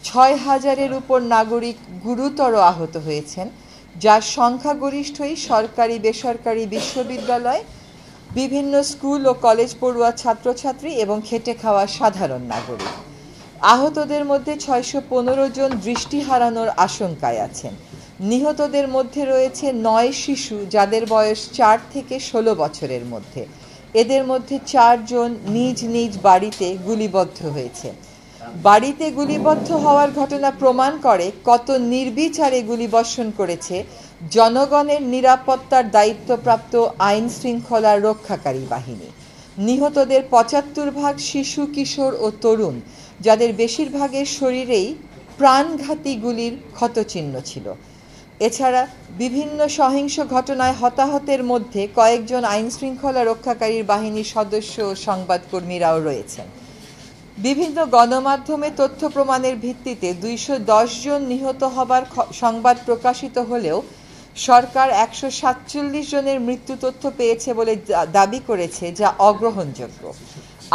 ৬,০০০-এর উপর নাগরিক গুরুতর আহত হয়েছেন, যার সংখ্যাগরিষ্ঠই সরকারি বেসরকারি বিশ্ববিদ্যালয়, বিভিন্ন স্কুল ও কলেজ পড়ুয়া ছাত্রছাত্রী এবং খেটে খাওয়া সাধারণ নাগরিক। আহতদের মধ্যে ৬১৫ জন দৃষ্টি হারানোর আশঙ্কায় আছেন। নিহতদের মধ্যে রয়েছে ৯ শিশু, যাদের বয়স ৪ থেকে ১৬ বছরের মধ্যে। এদের মধ্যে ৪ জন নিজ নিজ বাড়িতে গুলিবদ্ধ হয়েছে। বাড়িতে গুলিবদ্ধ হওয়ার ঘটনা প্রমাণ করে কত নির্বিচারে গুলিবর্ষণ করেছে জনগণের নিরাপত্তার দায়িত্বপ্রাপ্ত আইন শৃঙ্খলা রক্ষাকারী বাহিনী। নিহতদের ৭৫ শিশু, কিশোর ও তরুণ, যাদের বেশিরভাগের শরীরেই প্রাণঘাতী গুলির ক্ষতচিহ্ন ছিল। এছাড়া বিভিন্ন সহিংস ঘটনায় হতাহতের মধ্যে কয়েকজন আইন শৃঙ্খলা রক্ষাকারী বাহিনীর সদস্য ও সংবাদকর্মীরাও রয়েছেন। বিভিন্ন গণমাধ্যমে তথ্য প্রমাণের ভিত্তিতে ২১০ জন নিহত হবার সংবাদ প্রকাশিত হলেও সরকার ১৪৭ জনের মৃত্যু তথ্য পেয়েছে বলে দাবি করেছে, যা অগ্রহণযোগ্য।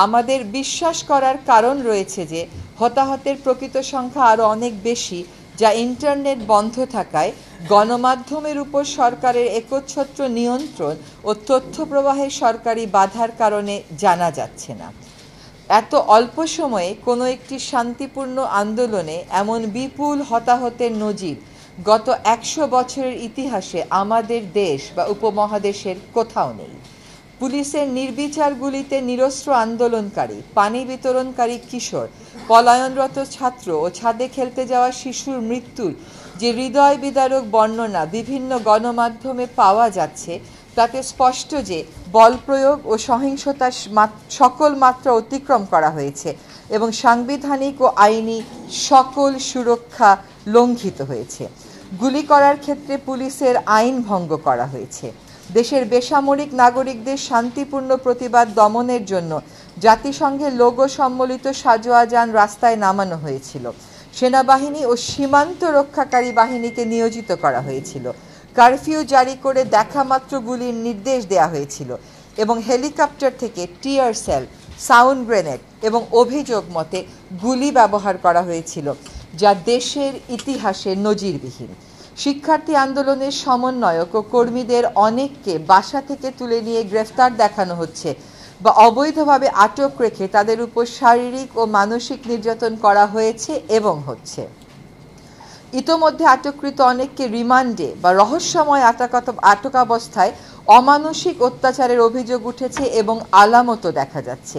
আমাদের বিশ্বাস করার কারণ রয়েছে যে হতাহতের প্রকৃত সংখ্যা আরও অনেক বেশি, যা ইন্টারনেট বন্ধ থাকায় গণমাধ্যমের উপর সরকারের একচ্ছত্র নিয়ন্ত্রণ ও তথ্য প্রবাহে সরকারি বাধার কারণে জানা যাচ্ছে না। এত অল্প সময়ে কোনো একটি শান্তিপূর্ণ আন্দোলনে এমন বিপুল হতাহতের নজির গত ১০০ বছরের ইতিহাসে আমাদের দেশ বা উপমহাদেশের কোথাও নেই। পুলিশের নির্বিচার গুলিতে নিরস্ত্র আন্দোলনকারী, পানি বিতরণকারী কিশোর, পলায়নরত ছাত্র ও ছাদে খেলতে যাওয়া শিশুর মৃত্যুর যে হৃদয় বিদারক বর্ণনা বিভিন্ন গণমাধ্যমে পাওয়া যাচ্ছে, তাতে স্পষ্ট যে বল প্রয়োগ ও সহিংসতার সকল মাত্রা অতিক্রম করা হয়েছে এবং সাংবিধানিক ও আইনি সকল সুরক্ষা লঙ্ঘিত হয়েছে। গুলি করার ক্ষেত্রে পুলিশের আইন ভঙ্গ করা হয়েছে। দেশের বেসামরিক নাগরিকদের শান্তিপূর্ণ প্রতিবাদ দমনের জন্য জাতিসংঘের লোগো সম্বলিত সাজোয়া যান রাস্তায় নামানো হয়েছিল। সেনাবাহিনী ও সীমান্ত রক্ষাকারী বাহিনীকে নিয়োজিত করা হয়েছিল। কারফিউ জারি করে দেখামাত্র গুলির নির্দেশ দেওয়া হয়েছিল এবং হেলিকপ্টার থেকে টিয়ার সেল, সাউন্ড গ্রেনেড এবং অভিযোগ মতে গুলি ব্যবহার করা হয়েছিল, যা দেশের ইতিহাসে নজিরবিহীন। শিক্ষার্থী আন্দোলনের সমন্বয়ক ও কর্মীদের অনেককে বাসা থেকে তুলে নিয়ে গ্রেফতার দেখানো হচ্ছে বা অবৈধভাবে আটক রেখে তাদের উপর শারীরিক ও মানসিক নির্যাতন করা হয়েছে এবং হচ্ছে। ইতোমধ্যে আটককৃত অনেককে রিমান্ডে বা রহস্যময় আটকাবস্থায় অমানসিক অত্যাচারের অভিযোগ উঠেছে এবং আলামতও দেখা যাচ্ছে।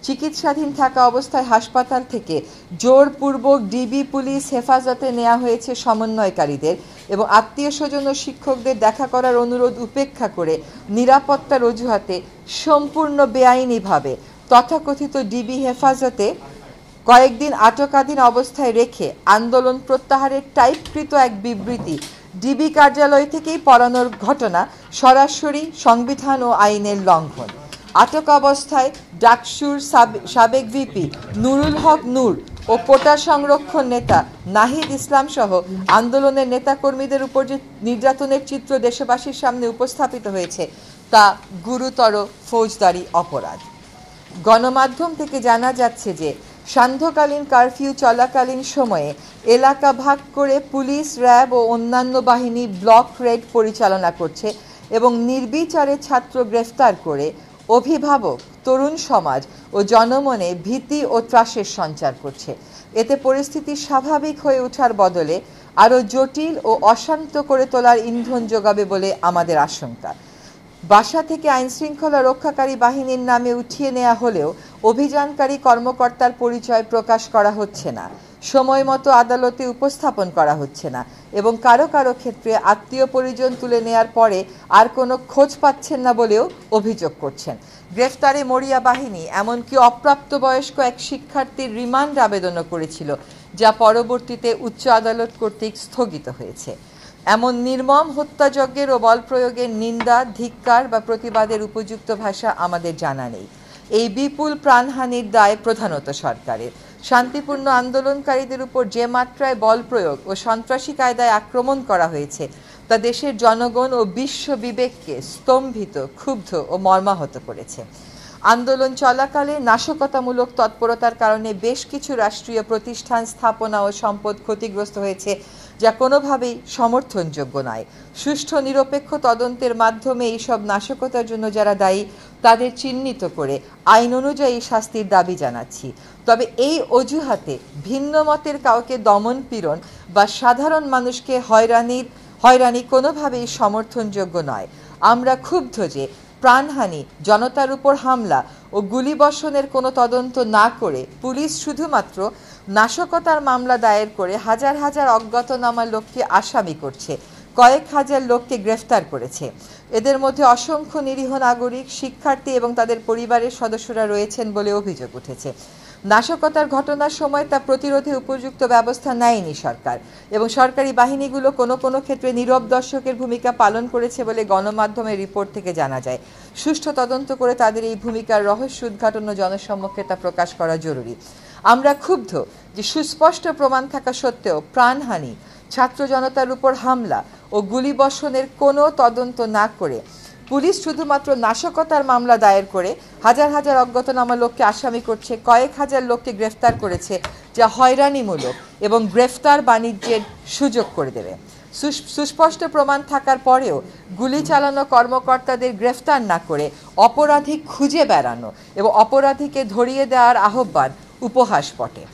চিকিৎসাধীন থাকা অবস্থায় হাসপাতাল থেকে জোরপূর্বক ডিবি পুলিশ হেফাজতে নেওয়া হয়েছে সমন্বয়কারীদের এবং আত্মীয় স্বজন ও শিক্ষকদের দেখা করার অনুরোধ উপেক্ষা করে নিরাপত্তার অজুহাতে সম্পূর্ণ বেআইনিভাবে তথাকথিত ডিবি হেফাজতে কয়েকদিন আটকাধীন অবস্থায় রেখে আন্দোলন প্রত্যাহারের টাইপকৃত এক বিবৃতি ডিবি কার্যালয় থেকেই পড়ানোর ঘটনা সরাসরি সংবিধান ও আইনের লঙ্ঘন। আটক অবস্থায় ডাকসুর সাবেক ভিপি নুরুল হক নূর ও কোটা সংরক্ষণ নেতা নাহিদ ইসলাম সহ আন্দোলনের নেতাকর্মীদের উপর যে নির্যাতনের চিত্র দেশবাসীর সামনে উপস্থাপিত হয়েছে, তা গুরুতর ফৌজদারি অপরাধ। গণমাধ্যম থেকে জানা যাচ্ছে যে সান্ধ্যকালীন কারফিউ চলাকালীন সময়ে এলাকা ভাগ করে পুলিশ, র্যাব ও অন্যান্য বাহিনী ব্লক রেড পরিচালনা করছে এবং নির্বিচারে ছাত্র গ্রেফতার করে অভিভাবক, তরুণ সমাজ ও জনমনে ভীতি ও ত্রাসের সঞ্চার করছে। এতে পরিস্থিতি স্বাভাবিক হয়ে ওঠার বদলে আরও জটিল ও অশান্ত করে তোলার ইন্ধন যোগাবে বলে আমাদের আশঙ্কা। বাসা থেকে আইনশৃঙ্খলা রক্ষাকারী বাহিনীর নামে উঠিয়ে নেওয়া হলেও অভিযানকারী কর্মকর্তার পরিচয় প্রকাশ করা হচ্ছে না, সময় মতো আদালতে উপস্থাপন করা হচ্ছে না এবং কারো কারো ক্ষেত্রে আত্মীয় পরিজন তুলে নেয়ার পরে আর কোনো খোঁজ পাচ্ছেন না বলেও অভিযোগ করছেন। গ্রেফতারে মরিয়া বাহিনী এমনকি অপ্রাপ্তবয়স্ক এক শিক্ষার্থীর রিমান্ড আবেদনও করেছিল, যা পরবর্তীতে উচ্চ আদালত কর্তৃক স্থগিত হয়েছে। এমন নির্মম হত্যাযজ্ঞের ও বল প্রয়োগের নিন্দা, ধিক্কার বা প্রতিবাদের উপযুক্ত ভাষা আমাদের জানা নেই। এই বিপুল প্রাণহানির দায় প্রধানত সরকারের। শান্তিপূর্ণ আন্দোলনকারীদের উপর যে মাত্রায় বল প্রয়োগ ও সন্ত্রাসী কায়দায় আক্রমণ করা হয়েছে, তা দেশের জনগণ ও বিশ্ব বিবেককে স্তম্ভিত, ক্ষুব্ধ ও মর্মাহত করেছে। আন্দোলন চলাকালে নাশকতামূলক তৎপরতার কারণে বেশ কিছু রাষ্ট্রীয় প্রতিষ্ঠান, স্থাপনা ও সম্পদ ক্ষতিগ্রস্ত হয়েছে, যা কোনোভাবেই সমর্থনযোগ্য নয়। সুষ্ঠু নিরপেক্ষ তদন্তের মাধ্যমে এইসব নাশকতার জন্য যারা দায়ী তাদের চিহ্নিত করে আইন অনুযায়ী শাস্তির দাবি জানাচ্ছি। তবে এই অজুহাতে ভিন্ন মতের কাউকে দমন পীড়ন বা সাধারণ মানুষকে হয়রানি কোনোভাবেই সমর্থনযোগ্য নয়। আমরা ক্ষুব্ধ যে প্রাণহানি, জনতার উপর হামলা ও গুলিবর্ষণের কোনো তদন্ত না করে পুলিশ শুধুমাত্র নাশকতার মামলা দায়ের করে হাজার হাজার অজ্ঞাতনামা লোককে আসামি করছে, কয়েক হাজার লোককে গ্রেফতার করেছে। এদের মধ্যে অসংখ্য নিরীহ নাগরিক, শিক্ষার্থী এবং তাদের পরিবারের সদস্যরা রয়েছেন বলে অভিযোগ উঠেছে। নাশকতার ঘটনার সময় তা প্রতিরোধে উপযুক্ত ব্যবস্থা নেয়নি সরকার, এবং সরকারি বাহিনীগুলো কোনো কোনো ক্ষেত্রে নীরব দর্শকের ভূমিকা পালন করেছে বলে গণমাধ্যমের রিপোর্ট থেকে জানা যায়। সুষ্ঠু তদন্ত করে তাদের এই ভূমিকার রহস্য উদ্ঘাটন ও জনসম্মুখে তা প্রকাশ করা জরুরি। আমরা ক্ষুব্ধ যে সুস্পষ্ট প্রমাণ থাকা সত্ত্বেও প্রাণহানি, ছাত্র জনতার উপর হামলা ও গুলিবর্ষণের কোনো তদন্ত না করে পুলিশ শুধুমাত্র নাশকতার মামলা দায়ের করে হাজার হাজার অজ্ঞাতনামা লোককে আসামি করছে, কয়েক হাজার লোককে গ্রেফতার করেছে, যা হয়রানিমূলক এবং গ্রেফতার বাণিজ্যের সুযোগ করে দেবে। সুস্পষ্ট প্রমাণ থাকার পরেও গুলি চালানো কর্মকর্তাদের গ্রেফতার না করে অপরাধী খুঁজে বেড়ানো এবং অপরাধীকে ধরিয়ে দেওয়ার আহ্বান উপহাস বটে।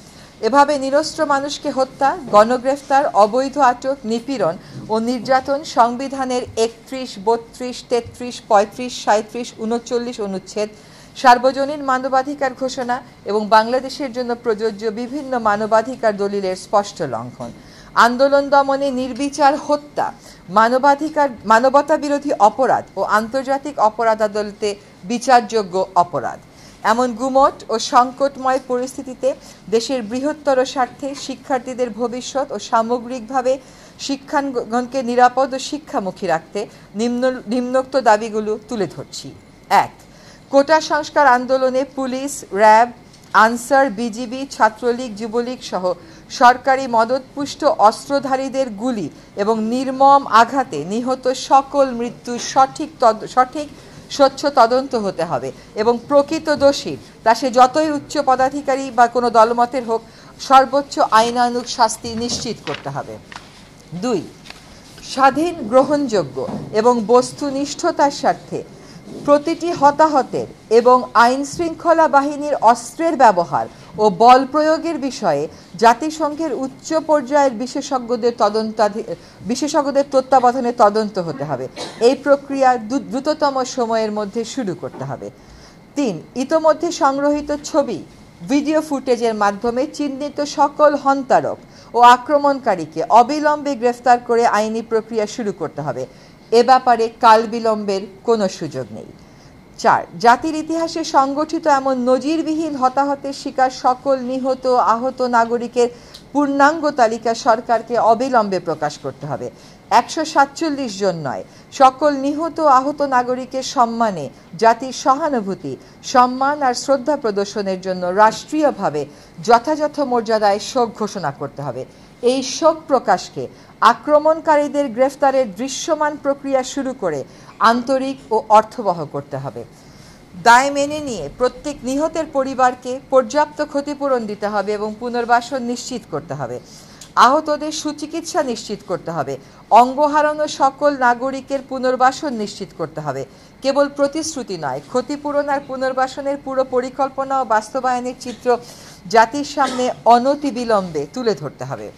এভাবে নিরস্ত্র মানুষকে হত্যা, গণগ্রেফতার, অবৈধ আটক, নিপীড়ন ও নির্যাতন সংবিধানের 31, 32, 33, 35, 37, 39 অনুচ্ছেদ, সার্বজনীন মানবাধিকার ঘোষণা এবং বাংলাদেশের জন্য প্রযোজ্য বিভিন্ন মানবাধিকার দলিলের স্পষ্ট লঙ্ঘন। আন্দোলন দমনে নির্বিচার হত্যা মানবতা বিরোধী অপরাধ ও আন্তর্জাতিক অপরাধ আদালতে বিচারযোগ্য অপরাধ। এমন গুমট ও সংকটময় পরিস্থিতিতে দেশের বৃহত্তর স্বার্থে শিক্ষার্থীদের ভবিষ্যৎ ও সামগ্রিকভাবে শিক্ষাঙ্গনকে নিরাপদ ও শিক্ষামুখী রাখতে নিম্নোক্ত দাবিগুলো তুলে ধরছি। 1. কোটা সংস্কার আন্দোলনে police, RAB, answer, BGB, Chhatra League, Jubo League সহ সরকারি মদতপুষ্ট অস্ত্রধারীদের গুলি এবং নির্মম আঘাতে নিহত সকল মৃত্যুর সঠিক স্বচ্ছ তদন্ত হতে হবে এবং প্রকৃত দোষী, তা সে যতই উচ্চ পদাধিকারী বা কোনো দলমতের হোক, সর্বোচ্চ আইনানুগ শাস্তি নিশ্চিত করতে হবে। 2. স্বাধীন, গ্রহণযোগ্য এবং বস্তুনিষ্ঠতার স্বার্থে প্রতিটি হতাহতের এবং আইন শৃঙ্খলা বাহিনীর অস্ত্রের ব্যবহার ও বল প্রয়োগের বিষয়ে জাতিসংঘের উচ্চ পর্যায়ের বিশেষজ্ঞদের তত্ত্বাবধানে তদন্ত হতে হবে। এই প্রক্রিয়া দ্রুততম সময়ের মধ্যে শুরু করতে হবে। 3. ইতোমধ্যে সংগ্রহীত ছবি, ভিডিও ফুটেজের মাধ্যমে চিহ্নিত সকল হন্তারক ও আক্রমণকারীকে অবিলম্বে গ্রেফতার করে আইনি প্রক্রিয়া শুরু করতে হবে। এ ব্যাপারে কাল বিলম্বের কোনো সুযোগ নেই। 4. জাতির ইতিহাসে সংগঠিত এমন নজিরবিহীন হতাহতের শিকার সকল নিহত আহত নাগরিকের পূর্ণাঙ্গ তালিকা সরকারকে অবিলম্বে প্রকাশ করতে হবে। 147 জন নয়, সকল নিহত আহত নাগরিকের সম্মানে জাতির সহানুভূতি, সম্মান আর শ্রদ্ধা প্রদর্শনের জন্য রাষ্ট্রীয়ভাবে যথাযথ মর্যাদায় শোক ঘোষণা করতে হবে। এই শোক প্রকাশকে আক্রমণকারীদের গ্রেফতারের দৃশ্যমান প্রক্রিয়া শুরু করে আন্তরিক ও অর্থবহ করতে হবে। দায় মেনে নিয়ে প্রত্যেক নিহতের পরিবারকে পর্যাপ্ত ক্ষতিপূরণ দিতে হবে এবং পুনর্বাসন নিশ্চিত করতে হবে। আহতদের সুচিকিৎসা নিশ্চিত করতে হবে। অঙ্গ হারানো সকল নাগরিকের পুনর্বাসন নিশ্চিত করতে হবে। কেবল প্রতিশ্রুতি নয়, ক্ষতিপূরণ আর পুনর্বাসনের পুরো পরিকল্পনা ও বাস্তবায়নের চিত্র জাতির সামনে অনতিবিলম্বে তুলে ধরতে হবে।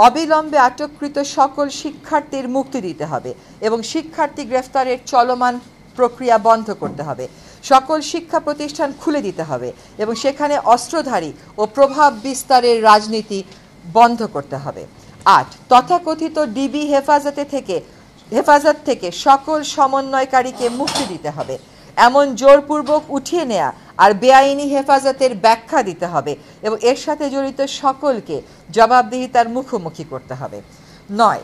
অবিলম্বে আটককৃত সকল শিক্ষার্থীর মুক্তি দিতে হবে এবং শিক্ষার্থী গ্রেফতারের চলমান প্রক্রিয়া বন্ধ করতে হবে। সকল শিক্ষা প্রতিষ্ঠান খুলে দিতে হবে এবং সেখানে অস্ত্রধারী ও প্রভাব বিস্তারের রাজনীতি বন্ধ করতে হবে। 8. তথাকথিত ডিবি হেফাজত থেকে সকল সমন্বয়কারীকে মুক্তি দিতে হবে। এমন জোরপূর্বক উঠিয়ে নেয়া আর বেআইনি হেফাজতের ব্যাখ্যা দিতে হবে এবং এর সাথে জড়িত সকলকে জবাবদিহিতার মুখোমুখি করতে হবে। 9.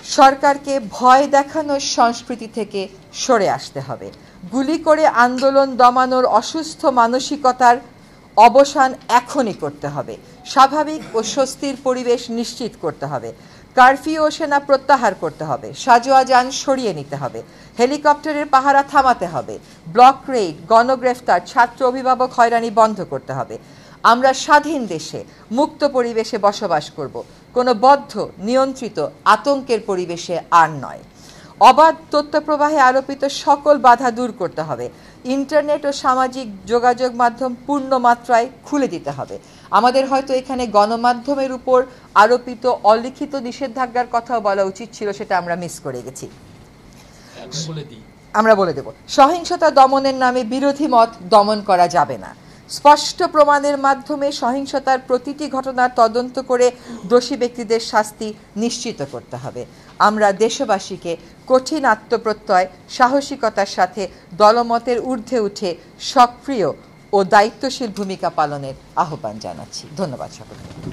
সরকারকে ভয় দেখানোর সংস্কৃতি থেকে সরে আসতে হবে। গুলি করে আন্দোলন দমানোর অসুস্থ মানসিকতার অবসান এখনই করতে হবে। স্বাভাবিক ও স্বস্তির পরিবেশ নিশ্চিত করতে হবে। কারফিউ ও সেনা প্রত্যাহার করতে হবে। সাজোয়া যান সরিয়ে নিতে হবে। হেলিকপ্টারের পাহারা থামাতে হবে। ব্লক রেইড, গণগ্রেফতার, ছাত্র অভিভাবক হয়রানি বন্ধ করতে হবে। আমরা স্বাধীন দেশে মুক্ত পরিবেশে বসবাস করব, কোনো বদ্ধ নিয়ন্ত্রিত আতঙ্কের পরিবেশে আর নয়। অবাধ তথ্য প্রবাহে আরোপিত সকল বাধা দূর করতে হবে। ইন্টারনেট ও সামাজিক যোগাযোগ মাধ্যম পূর্ণ মাত্রায় খুলে দিতে হবে। আমাদের হয়তো এখানে গণমাধ্যমের উপর আরোপিত অলিখিত নিষেধাজ্ঞার কথাও বলা উচিত ছিল, সেটা আমরা মিস করে গেছি। আমরা বলে দেব, সহিংসতা দমনের নামে বিরোধী মত দমন করা যাবে না। স্পষ্ট প্রমাণের মাধ্যমে সহিংসতার প্রতিটি ঘটনার তদন্ত করে দোষী ব্যক্তিদের শাস্তি নিশ্চিত করতে হবে। আমরা দেশবাসীকে কঠিন আত্মপ্রত্যয়, সাহসিকতার সাথে দলমতের ঊর্ধ্বে উঠে সক্রিয় ও দায়িত্বশীল ভূমিকা পালনের আহ্বান জানাচ্ছি। ধন্যবাদ সকলকে।